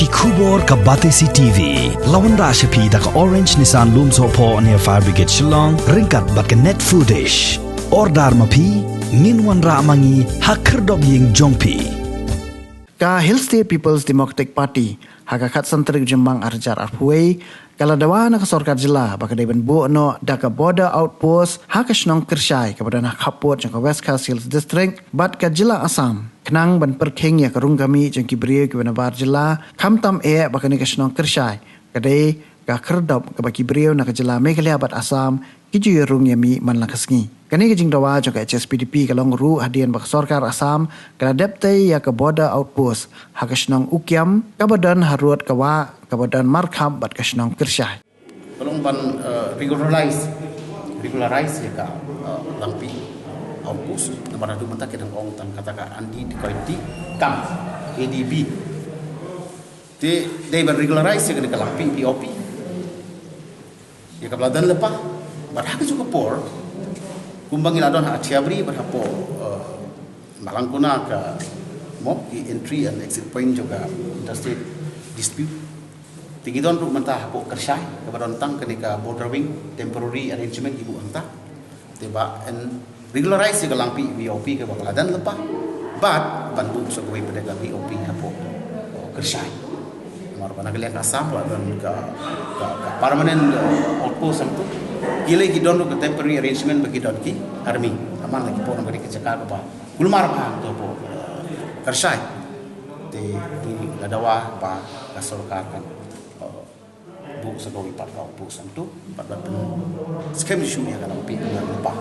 Kubor ka Batesi TV. Lawan Rashapi da ka Orange Nissan Loom Sopo near Fire Brigade Shillong. Ringkat bat ka net footage. Ordar mapi. Minwan ra mangi hakerdog ying jongpi. Ka Hillstate People's Democratic Party hakakat sentrik Jembang Arjar Arhuay kala dawana ka Sorkar Jila baka daiban buono daka border outpost hakasnong Kershai kepada nak hapot jangka West Coast Hills District bat ka Jila Assam kenang ban perkheng ya karung kami jangki beriau ke Bar Jila kamtam baka ni kasnong Kershai kadai ka kerdop ke baki beriau nak Jila Meghalaya bat Assam kiju rung yami man lakasngi kani kejing dawa jangka HSPDP kalong ru hadian baka Sorkar Assam kala deptai ya ke border outpost hakasnong Ukiam kabadan harut kawa kabadan markham bat kasnong Kershai Tolong ban regularize ya ka lampi outpost namara du mata kedang ong tan kata andi di koiti kam ADB they ban regularize ya ka lampi POP ya ka bladan lepa bat hak juga por kumbangin adon hak tiabri bat hapo malangkuna ka mob entry and exit point juga interstate dispute tinggi don ruk mentah hapo Kershai kepada tang kenika border wing temporary arrangement ibu entah tiba and regularize ke lampi VOP ke bangladan lepas but bantu sebagai pedagang VOP hapo Kershai mar bana kalian Assam lah dan ke permanent outpost itu gile gidon ruk temporary arrangement bagi don ki army aman lagi pun bagi kecakar apa kulmar apa tu po Kershai di ladawa pa kasolkar kan buk sebagai part outpost itu part skem isu ni kalau pi dengan lupa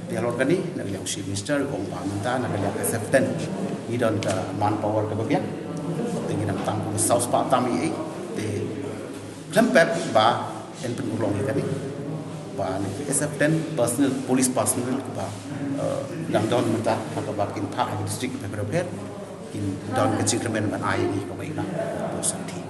dialog kani nak lihat si minister kong pamenta nak lihat SF10 ni dan manpower ke bagian tinggi nak tanggung south part tami di lempet ba en penulong kani ba ni SF10 personal police personnel ba dang don menta ka bakin pa district beberapa in don kecil kemen ban ai ni ko baiklah santi